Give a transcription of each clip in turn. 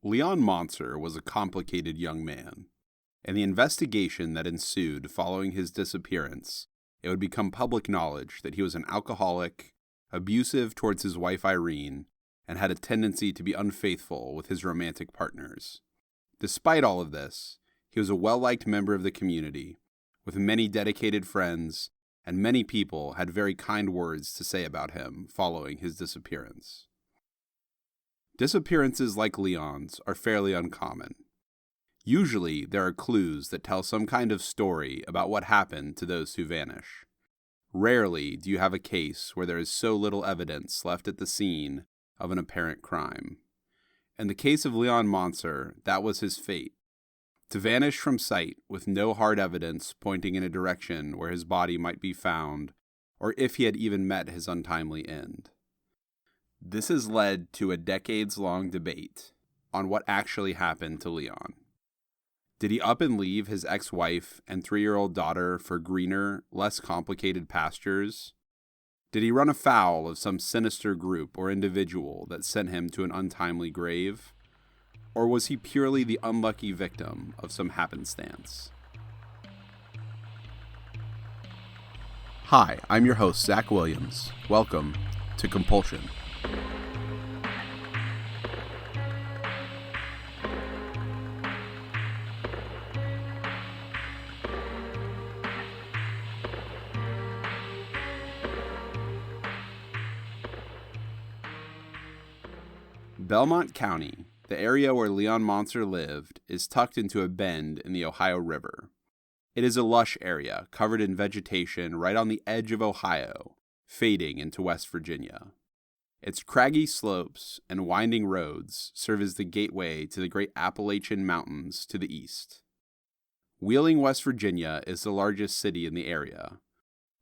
Leon Moncer was a complicated young man. In the investigation that ensued following his disappearance, it would become public knowledge that he was an alcoholic, abusive towards his wife Irene, and had a tendency to be unfaithful with his romantic partners. Despite all of this, he was a well-liked member of the community, with many dedicated friends, and many people had very kind words to say about him following his disappearance. Disappearances like Leon's are fairly uncommon. Usually, there are clues that tell some kind of story about what happened to those who vanish. Rarely do you have a case where there is so little evidence left at the scene of an apparent crime. In the case of Leon Moncer, that was his fate. To vanish from sight with no hard evidence pointing in a direction where his body might be found, or if he had even met his untimely end. This has led to a decades-long debate on what actually happened to Leon. Did he up and leave his ex-wife and 3-year-old daughter for greener, less complicated pastures? Did he run afoul of some sinister group or individual that sent him to an untimely grave? Or was he purely the unlucky victim of some happenstance? Hi, I'm your host, Zach Williams. Welcome to Compulsion. Belmont County, the area where Leon Moncer lived, is tucked into a bend in the Ohio River. It is a lush area covered in vegetation right on the edge of Ohio, fading into West Virginia. Its craggy slopes and winding roads serve as the gateway to the great Appalachian Mountains to the east. Wheeling, West Virginia is the largest city in the area.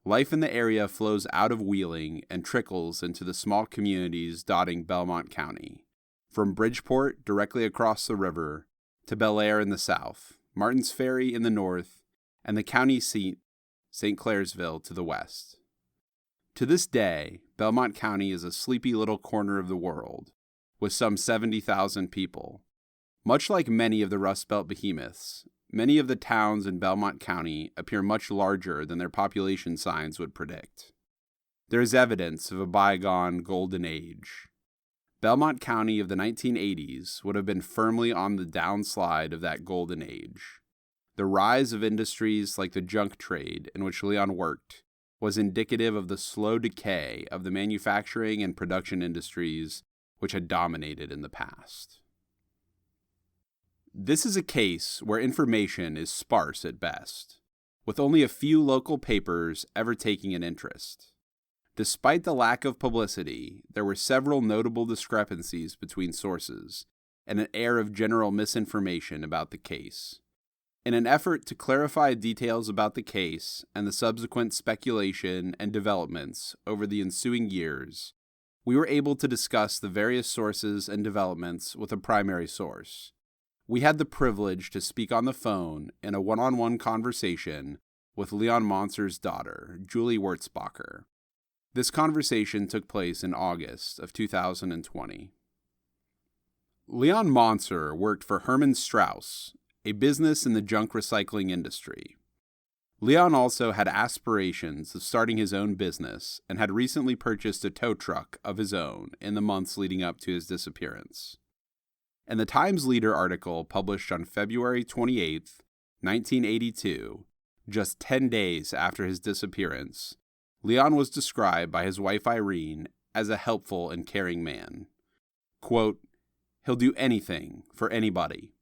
Life in the area flows out of Wheeling and trickles into the small communities dotting Belmont County. From Bridgeport, directly across the river, to Bel Air in the south, Martins Ferry in the north, and the county seat, St. Clairsville, to the west. To this day, Belmont County is a sleepy little corner of the world, with some 70,000 people. Much like many of the Rust Belt behemoths, many of the towns in Belmont County appear much larger than their population signs would predict. There is evidence of a bygone golden age. Belmont County of the 1980s would have been firmly on the downslide of that golden age. The rise of industries like the junk trade in which Leon worked was indicative of the slow decay of the manufacturing and production industries which had dominated in the past. This is a case where information is sparse at best, with only a few local papers ever taking an interest. Despite the lack of publicity, there were several notable discrepancies between sources and an air of general misinformation about the case. In an effort to clarify details about the case and the subsequent speculation and developments over the ensuing years, we were able to discuss the various sources and developments with a primary source. We had the privilege to speak on the phone in a one-on-one conversation with Leon Moncer's daughter, Julie Wurzbacher. This conversation took place in August of 2020. Leon Moncer worked for Herman Strauss, a business in the junk recycling industry. Leon also had aspirations of starting his own business and had recently purchased a tow truck of his own in the months leading up to his disappearance. In the Times Leader article published on February 28, 1982, just 10 days after his disappearance, Leon was described by his wife Irene as a helpful and caring man. Quote, "He'll do anything for anybody."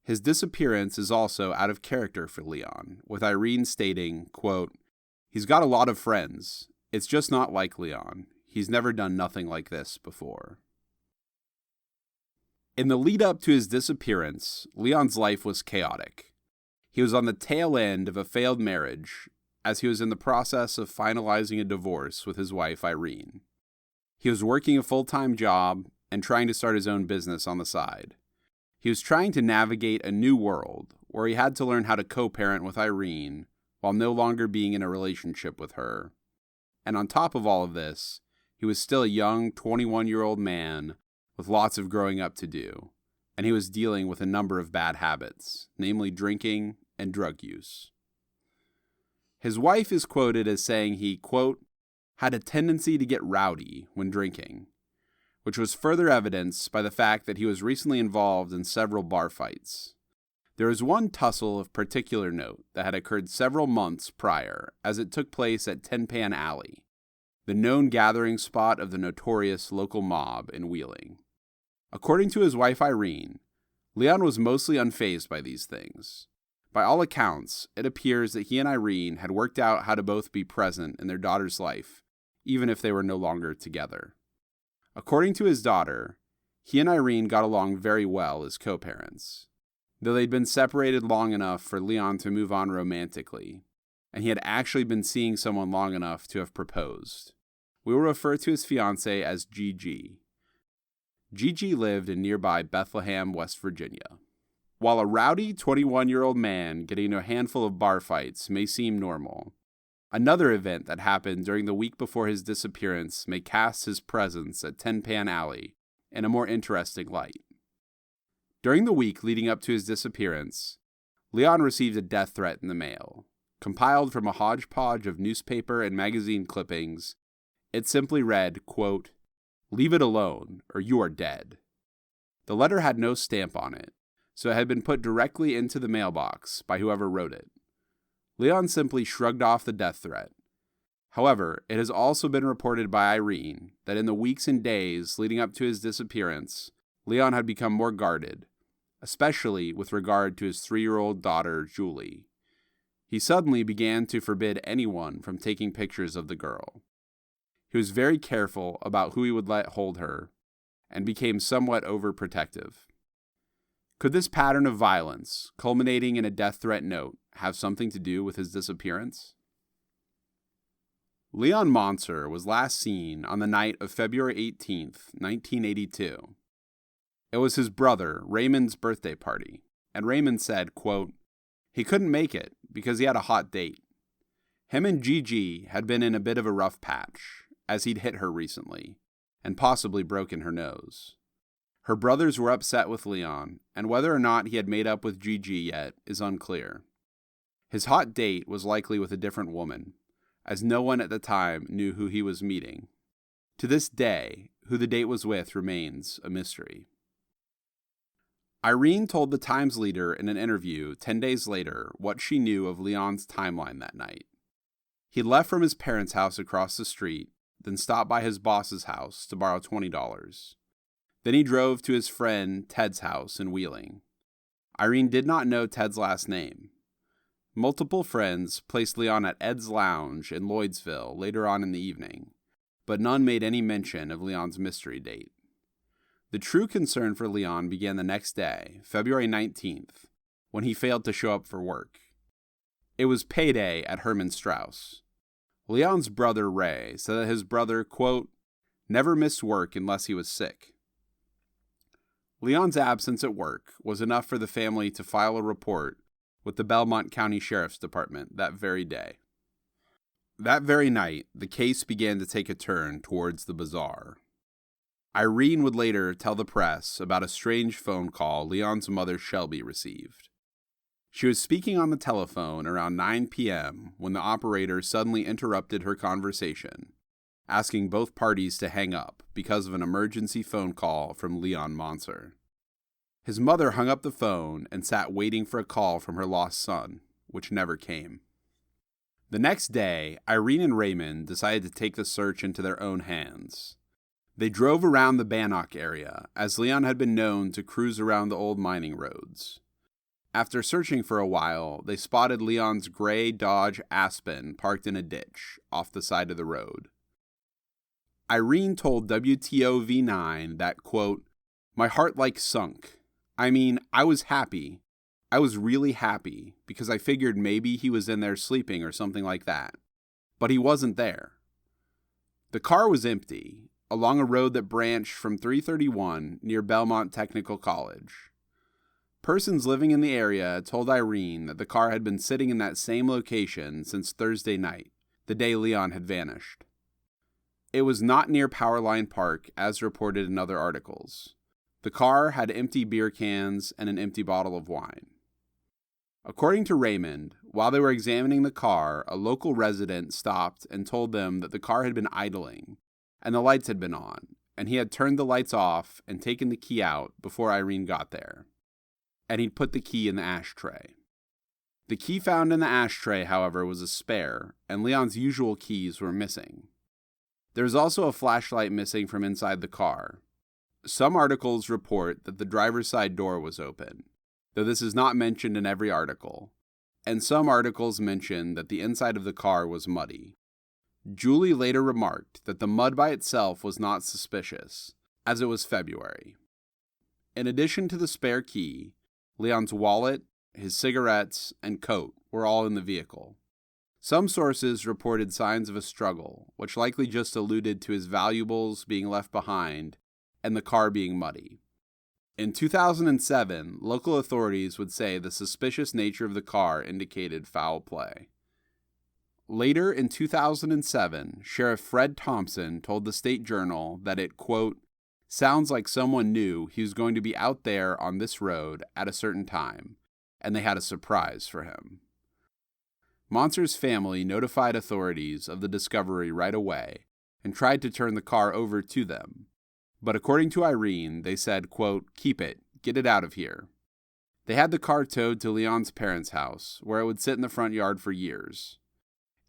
His disappearance is also out of character for Leon, with Irene stating, quote, "He's got a lot of friends. It's just not like Leon. He's never done nothing like this before." In the lead up to his disappearance, Leon's life was chaotic. He was on the tail end of a failed marriage, as he was in the process of finalizing a divorce with his wife, Irene. He was working a full-time job and trying to start his own business on the side. He was trying to navigate a new world where he had to learn how to co-parent with Irene while no longer being in a relationship with her. And on top of all of this, he was still a young 21-year-old man with lots of growing up to do, and he was dealing with a number of bad habits, namely drinking and drug use. His wife is quoted as saying he, quote, had a tendency to get rowdy when drinking, which was further evidenced by the fact that he was recently involved in several bar fights. There was one tussle of particular note that had occurred several months prior, as it took place at Tin Pan Alley, the known gathering spot of the notorious local mob in Weelunk. According to his wife Irene, Leon was mostly unfazed by these things. By all accounts, it appears that he and Irene had worked out how to both be present in their daughter's life, even if they were no longer together. According to his daughter, he and Irene got along very well as co-parents, though they'd been separated long enough for Leon to move on romantically, and he had actually been seeing someone long enough to have proposed. We will refer to his fiancée as Gigi. Gigi lived in nearby Bethlehem, West Virginia. While a rowdy 21-year-old man getting into a handful of bar fights may seem normal, another event that happened during the week before his disappearance may cast his presence at Tin Pan Alley in a more interesting light. During the week leading up to his disappearance, Leon received a death threat in the mail. Compiled from a hodgepodge of newspaper and magazine clippings, it simply read, quote, "Leave it alone, or you are dead." The letter had no stamp on it, so it had been put directly into the mailbox by whoever wrote it. Leon simply shrugged off the death threat. However, it has also been reported by Irene that in the weeks and days leading up to his disappearance, Leon had become more guarded, especially with regard to his 3-year-old daughter, Julie. He suddenly began to forbid anyone from taking pictures of the girl. He was very careful about who he would let hold her, and became somewhat overprotective. Could this pattern of violence, culminating in a death threat note, have something to do with his disappearance? Leon Moncer was last seen on the night of February 18th, 1982. It was his brother, Raymond's birthday party, and Raymond said, quote, he couldn't make it because he had a hot date. Him and Gigi had been in a bit of a rough patch, as he'd hit her recently, and possibly broken her nose. Her brothers were upset with Leon, and whether or not he had made up with Gigi yet is unclear. His hot date was likely with a different woman, as no one at the time knew who he was meeting. To this day, who the date was with remains a mystery. Irene told the Times leader in an interview 10 days later what she knew of Leon's timeline that night. He left from his parents' house across the street, then stopped by his boss's house to borrow $20. Then he drove to his friend Ted's house in Weelunk. Irene did not know Ted's last name. Multiple friends placed Leon at Ed's Lounge in Lloydsville later on in the evening, but none made any mention of Leon's mystery date. The true concern for Leon began the next day, February 19th, when he failed to show up for work. It was payday at Herman Strauss. Leon's brother, Ray, said that his brother, quote, never missed work unless he was sick. Leon's absence at work was enough for the family to file a report with the Belmont County Sheriff's Department that very day. That very night, the case began to take a turn towards the bizarre. Irene would later tell the press about a strange phone call Leon's mother, Shelby, received. She was speaking on the telephone around 9 p.m. when the operator suddenly interrupted her conversation, asking both parties to hang up because of an emergency phone call from Leon Moncer. His mother hung up the phone and sat waiting for a call from her lost son, which never came. The next day, Irene and Raymond decided to take the search into their own hands. They drove around the Bannock area, as Leon had been known to cruise around the old mining roads. After searching for a while, they spotted Leon's gray Dodge Aspen parked in a ditch off the side of the road. Irene told WTOV9 that, quote, my heart sunk. I mean, I was happy. I was really happy because I figured maybe he was in there sleeping or something like that. But he wasn't there. The car was empty, along a road that branched from 331 near Belmont Technical College. Persons living in the area told Irene that the car had been sitting in that same location since Thursday night, the day Leon had vanished. It was not near Powerline Park, as reported in other articles, The car had empty beer cans and an empty bottle of wine. According to Raymond, while they were examining the car, a local resident stopped and told them that the car had been idling and the lights had been on, and he had turned the lights off and taken the key out before Irene got there, and he'd put the key in the ashtray. The key found in the ashtray, however, was a spare, and Leon's usual keys were missing. There was also a flashlight missing from inside the car. Some articles report that the driver's side door was open, though this is not mentioned in every article, and some articles mention that the inside of the car was muddy. Julie later remarked that the mud by itself was not suspicious, as it was February. In addition to the spare key, Leon's wallet, his cigarettes, and coat were all in the vehicle. Some sources reported signs of a struggle, which likely just alluded to his valuables being left behind and the car being muddy. In 2007, local authorities would say the suspicious nature of the car indicated foul play. Later in 2007, Sheriff Fred Thompson told the State Journal that it, quote, sounds like someone knew he was going to be out there on this road at a certain time, and they had a surprise for him. Moncer's family notified authorities of the discovery right away and tried to turn the car over to them. But according to Irene, they said, quote, keep it, get it out of here. They had the car towed to Leon's parents' house, where it would sit in the front yard for years.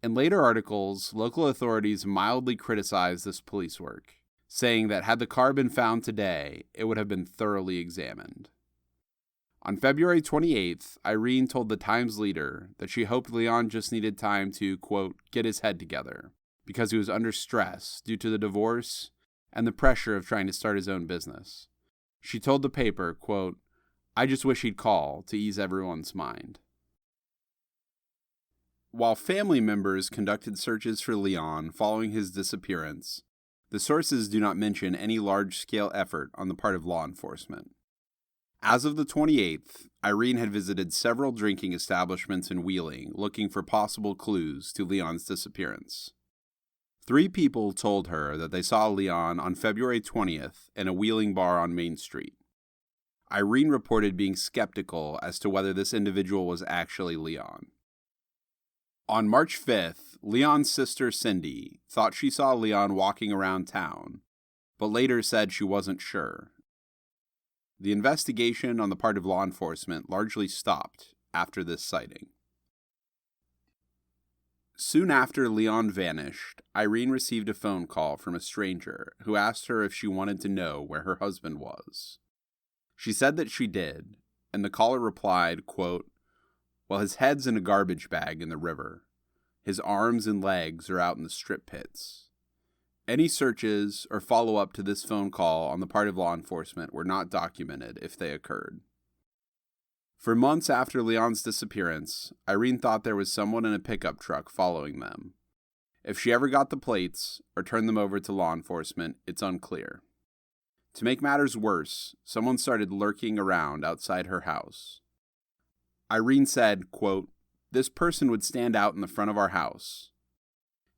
In later articles, local authorities mildly criticized this police work, saying that had the car been found today, it would have been thoroughly examined. On February 28th, Irene told the Times-Leader that she hoped Leon just needed time to, quote, get his head together, because he was under stress due to the divorce and the pressure of trying to start his own business. She told the paper, quote, I just wish he'd call to ease everyone's mind. While family members conducted searches for Leon following his disappearance, the sources do not mention any large-scale effort on the part of law enforcement. As of the 28th, Irene had visited several drinking establishments in Wheeling looking for possible clues to Leon's disappearance. 3 people told her that they saw Leon on February 20th in a Wheeling bar on Main Street. Irene reported being skeptical as to whether this individual was actually Leon. On March 5th, Leon's sister Cindy thought she saw Leon walking around town, but later said she wasn't sure. The investigation on the part of law enforcement largely stopped after this sighting. Soon after Leon vanished, Irene received a phone call from a stranger who asked her if she wanted to know where her husband was. She said that she did, and the caller replied, quote, well, his head's in a garbage bag in the river. His arms and legs are out in the strip pits. Any searches or follow-up to this phone call on the part of law enforcement were not documented if they occurred. For months after Leon's disappearance, Irene thought there was someone in a pickup truck following them. If she ever got the plates or turned them over to law enforcement, it's unclear. To make matters worse, someone started lurking around outside her house. Irene said, quote, this person would stand out in the front of our house.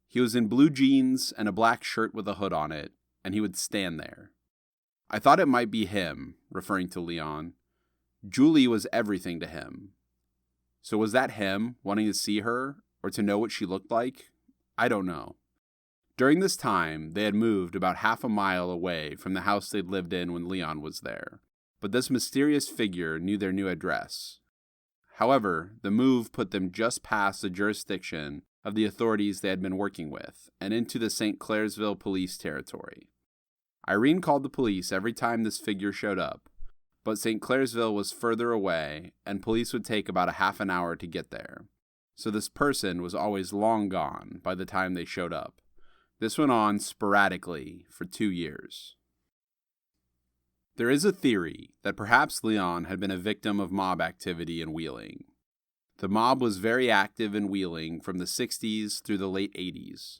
He was in blue jeans and a black shirt with a hood on it, and he would stand there. I thought it might be him, referring to Leon. Julie was everything to him. So was that him wanting to see her or to know what she looked like? I don't know. During this time, they had moved about half a mile away from the house they'd lived in when Leon was there, but this mysterious figure knew their new address. However, the move put them just past the jurisdiction of the authorities they had been working with and into the St. Clairsville police territory. Irene called the police every time this figure showed up, but St. Clairsville was further away and police would take about a half an hour to get there. So this person was always long gone by the time they showed up. This went on sporadically for 2 years. There is a theory that perhaps Leon had been a victim of mob activity in Wheeling. The mob was very active in Wheeling from the 60s through the late 80s.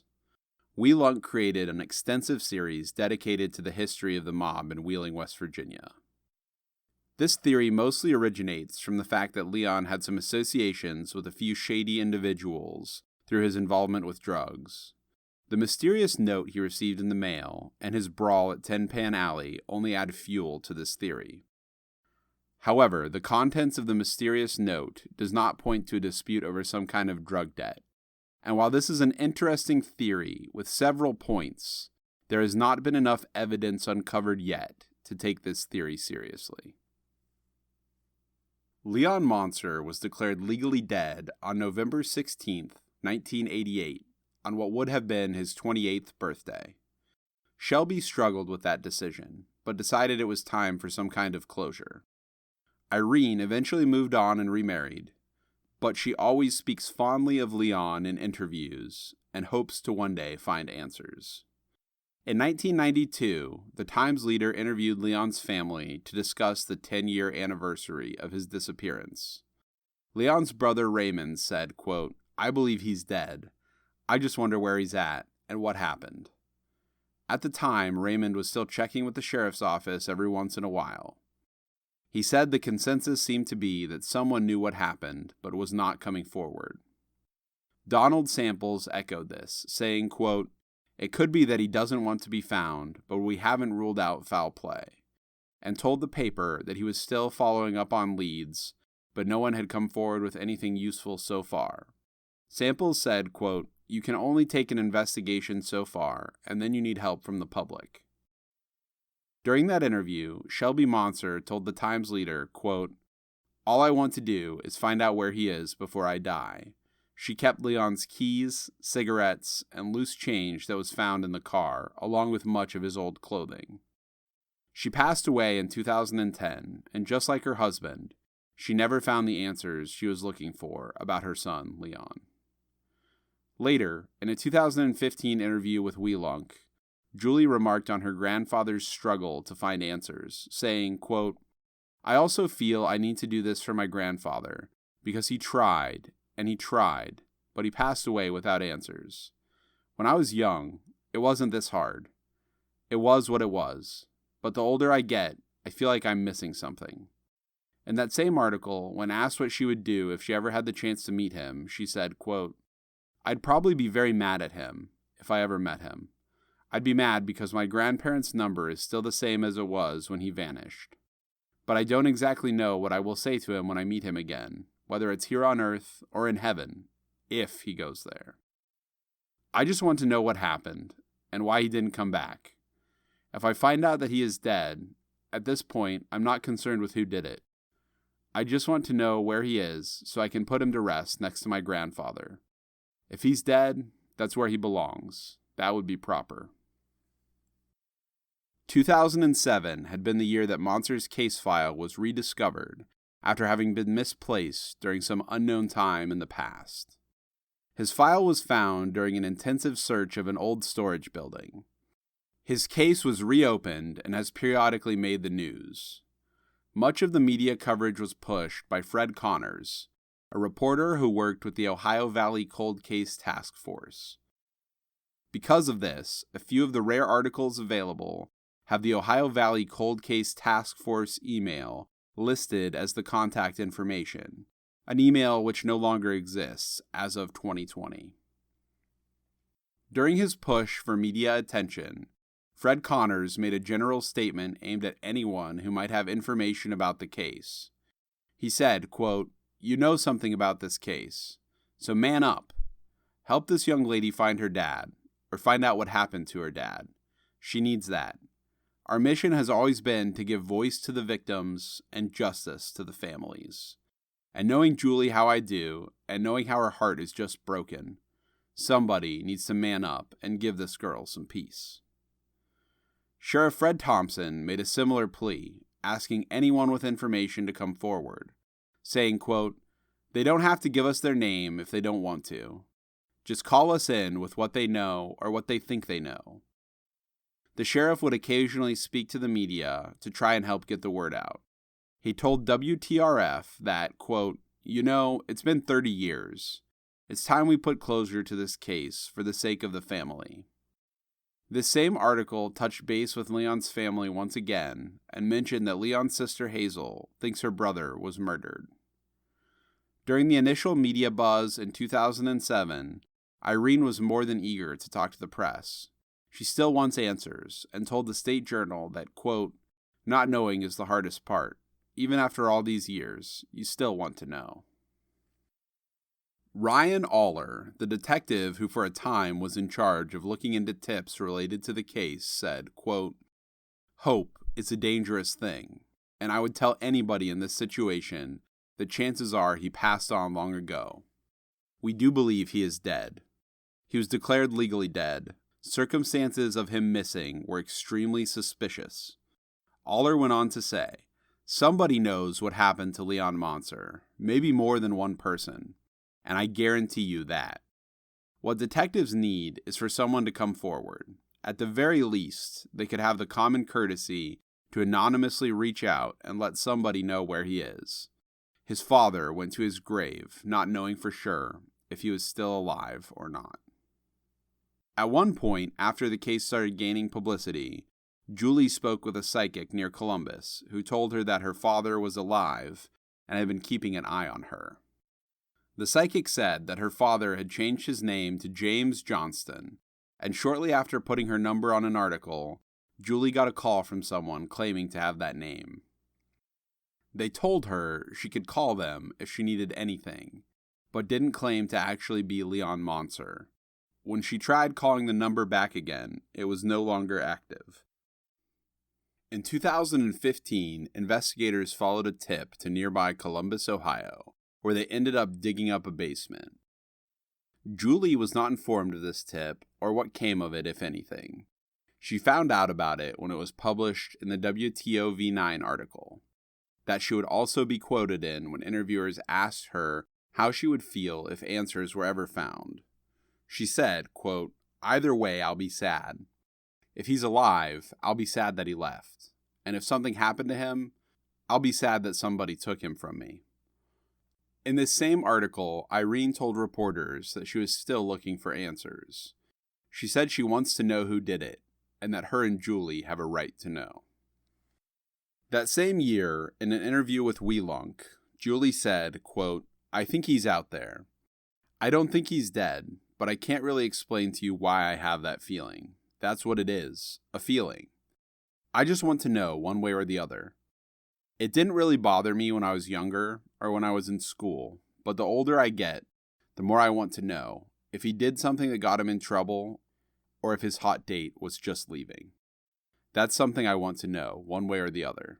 Weelunk created an extensive series dedicated to the history of the mob in Wheeling, West Virginia. This theory mostly originates from the fact that Leon had some associations with a few shady individuals through his involvement with drugs. The mysterious note he received in the mail and his brawl at Tin Pan Alley only add fuel to this theory. However, the contents of the mysterious note does not point to a dispute over some kind of drug debt. And while this is an interesting theory with several points, there has not been enough evidence uncovered yet to take this theory seriously. Leon Moncer was declared legally dead on November 16, 1988, on what would have been his 28th birthday. Shelby struggled with that decision, but decided it was time for some kind of closure. Irene eventually moved on and remarried, but she always speaks fondly of Leon in interviews and hopes to one day find answers. In 1992, the Times leader interviewed Leon's family to discuss the 10-year anniversary of his disappearance. Leon's brother Raymond said, quote, "I believe he's dead. I just wonder where he's at and what happened." At the time, Raymond was still checking with the sheriff's office every once in a while. He said the consensus seemed to be that someone knew what happened, but was not coming forward. Donald Samples echoed this, saying, quote, "It could be that he doesn't want to be found, but we haven't ruled out foul play," and told the paper that he was still following up on leads, but no one had come forward with anything useful so far. Samples said, quote, "You can only take an investigation so far, and then you need help from the public." During that interview, Shelby Moncer told the Times leader, quote, "All I want to do is find out where he is before I die." She kept Leon's keys, cigarettes, and loose change that was found in the car, along with much of his old clothing. She passed away in 2010, and just like her husband, she never found the answers she was looking for about her son, Leon. Later, in a 2015 interview with Weelunk, Julie remarked on her grandfather's struggle to find answers, saying, quote, "I also feel I need to do this for my grandfather, because he tried, but he passed away without answers. When I was young, it wasn't this hard. It was what it was, but the older I get, I feel like I'm missing something." In that same article, when asked what she would do if she ever had the chance to meet him, she said, quote, "I'd probably be very mad at him if I ever met him. I'd be mad because my grandparents' number is still the same as it was when he vanished. But I don't exactly know what I will say to him when I meet him again, whether it's here on Earth or in heaven, if he goes there. I just want to know what happened and why he didn't come back. If I find out that he is dead, at this point, I'm not concerned with who did it. I just want to know where he is so I can put him to rest next to my grandfather. If he's dead, that's where he belongs. That would be proper." 2007 had been the year that Moncer's case file was rediscovered after having been misplaced during some unknown time in the past. His file was found during an intensive search of an old storage building. His case was reopened and has periodically made the news. Much of the media coverage was pushed by Fred Connors, a reporter who worked with the Ohio Valley Cold Case Task Force. Because of this, a few of the rare articles available have the Ohio Valley Cold Case Task Force email listed as the contact information, an email which no longer exists as of 2020. During his push for media attention, Fred Connors made a general statement aimed at anyone who might have information about the case. He said, quote, "You know something about this case, so man up. Help this young lady find her dad, or find out what happened to her dad. She needs that. Our mission has always been to give voice to the victims and justice to the families. And knowing Julie how I do, and knowing how her heart is just broken, somebody needs to man up and give this girl some peace." Sheriff Fred Thompson made a similar plea, asking anyone with information to come forward, saying, quote, "They don't have to give us their name if they don't want to. Just call us in with what they know or what they think they know." The sheriff would occasionally speak to the media to try and help get the word out. He told WTRF that, quote, "You know, it's been 30 years. It's time we put closure to this case for the sake of the family." This same article touched base with Leon's family once again and mentioned that Leon's sister Hazel thinks her brother was murdered. During the initial media buzz in 2007, Irene was more than eager to talk to the press. She still wants answers, and told the State Journal that, quote, "Not knowing is the hardest part. Even after all these years, you still want to know." Ryan Aller, the detective who for a time was in charge of looking into tips related to the case, said, quote, "Hope is a dangerous thing, and I would tell anybody in this situation that chances are he passed on long ago. We do believe he is dead. He was declared legally dead. Circumstances of him missing were extremely suspicious." Aller went on to say, "Somebody knows what happened to Leon Moncer, maybe more than one person, and I guarantee you that. What detectives need is for someone to come forward. At the very least, they could have the common courtesy to anonymously reach out and let somebody know where he is. His father went to his grave not knowing for sure if he was still alive or not." At one point, after the case started gaining publicity, Julie spoke with a psychic near Columbus who told her that her father was alive and had been keeping an eye on her. The psychic said that her father had changed his name to James Johnston, and shortly after putting her number on an article, Julie got a call from someone claiming to have that name. They told her she could call them if she needed anything, but didn't claim to actually be Leon Moncer. When she tried calling the number back again, it was no longer active. In 2015, investigators followed a tip to nearby Columbus, Ohio, where they ended up digging up a basement. Julie was not informed of this tip or what came of it, if anything. She found out about it when it was published in the WTOV9 article, that she would also be quoted in when interviewers asked her how she would feel if answers were ever found. She said, quote, "Either way, I'll be sad. If he's alive, I'll be sad that he left. And if something happened to him, I'll be sad that somebody took him from me." In this same article, Irene told reporters that she was still looking for answers. She said she wants to know who did it, and that her and Julie have a right to know. That same year, in an interview with Weelunk, Julie said, quote, "I think he's out there. I don't think he's dead, but I can't really explain to you why I have that feeling. That's what it is, a feeling. I just want to know one way or the other. It didn't really bother me when I was younger or when I was in school, but the older I get, the more I want to know if he did something that got him in trouble or if his hot date was just leaving. That's something I want to know, one way or the other.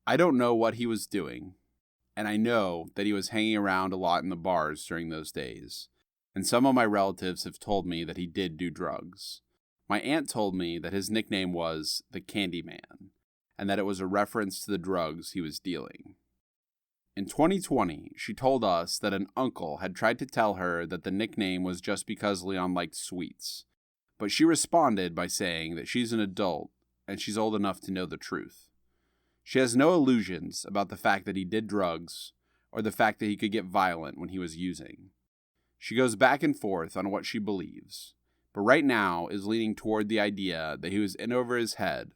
I don't know what he was doing, and I know that he was hanging around a lot in the bars during those days, and some of my relatives have told me that he did do drugs. My aunt told me that his nickname was the Candyman, and that it was a reference to the drugs he was dealing. In 2020, she told us that an uncle had tried to tell her that the nickname was just because Leon liked sweets, but she responded by saying that she's an adult and she's old enough to know the truth. She has no illusions about the fact that he did drugs or the fact that he could get violent when he was using. She goes back and forth on what she believes, but right now is leaning toward the idea that he was in over his head,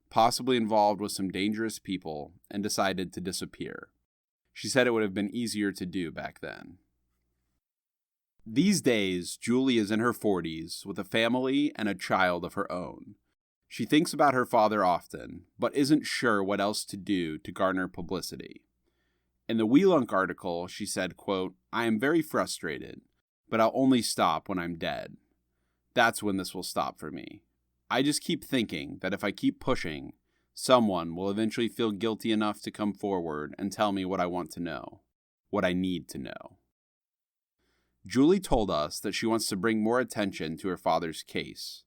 possibly involved with some dangerous people, and decided to disappear. She said it would have been easier to do back then. These days, Julie is in her 40s with a family and a child of her own. She thinks about her father often, but isn't sure what else to do to garner publicity. In the Weelunk article, she said, quote, "I am very frustrated, but I'll only stop when I'm dead. That's when this will stop for me. I just keep thinking that if I keep pushing, someone will eventually feel guilty enough to come forward and tell me what I want to know, what I need to know." Julie told us that she wants to bring more attention to her father's case.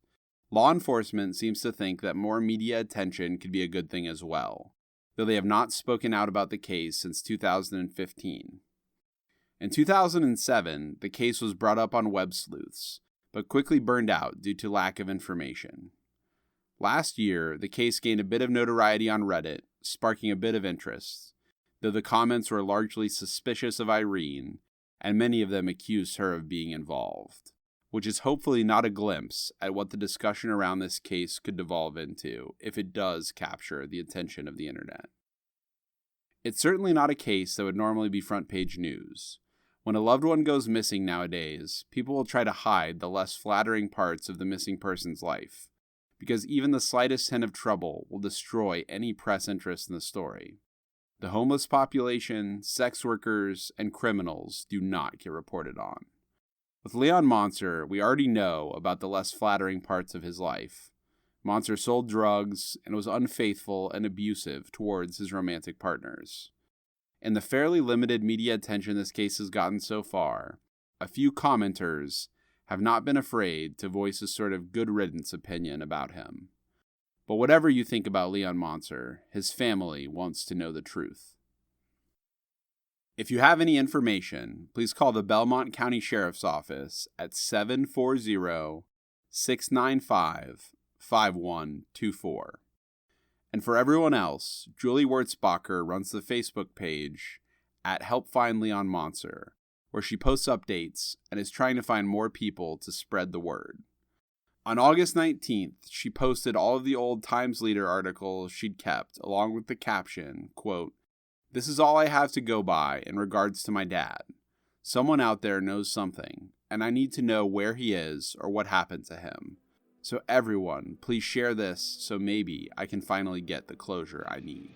Law enforcement seems to think that more media attention could be a good thing as well, though they have not spoken out about the case since 2015. In 2007, the case was brought up on web sleuths, but quickly burned out due to lack of information. Last year, the case gained a bit of notoriety on Reddit, sparking a bit of interest, though the comments were largely suspicious of Irene, and many of them accused her of being involved, which is hopefully not a glimpse at what the discussion around this case could devolve into if it does capture the attention of the internet. It's certainly not a case that would normally be front page news. When a loved one goes missing nowadays, people will try to hide the less flattering parts of the missing person's life, because even the slightest hint of trouble will destroy any press interest in the story. The homeless population, sex workers, and criminals do not get reported on. With Leon Moncer, we already know about the less flattering parts of his life. Moncer sold drugs and was unfaithful and abusive towards his romantic partners. In the fairly limited media attention this case has gotten so far, a few commenters have not been afraid to voice a sort of good riddance opinion about him. But whatever you think about Leon Moncer, his family wants to know the truth. If you have any information, please call the Belmont County Sheriff's Office at 740-695-5124. And for everyone else, Julie Wurzbacher runs the Facebook page at Help Find Leon Moncer, where she posts updates and is trying to find more people to spread the word. On August 19th, she posted all of the old Times Leader articles she'd kept, along with the caption, quote, "This is all I have to go by in regards to my dad. Someone out there knows something, and I need to know where he is or what happened to him. So everyone, please share this so maybe I can finally get the closure I need."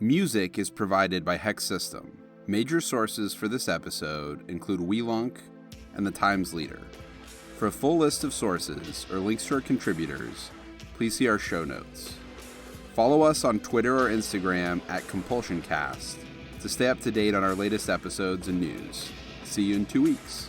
Music is provided by Hexsystem. Major sources for this episode include Weelunk and the Times Leader. For a full list of sources or links to our contributors, please see our show notes. Follow us on Twitter or Instagram at CompulsionCast to stay up to date on our latest episodes and news. See you in 2 weeks.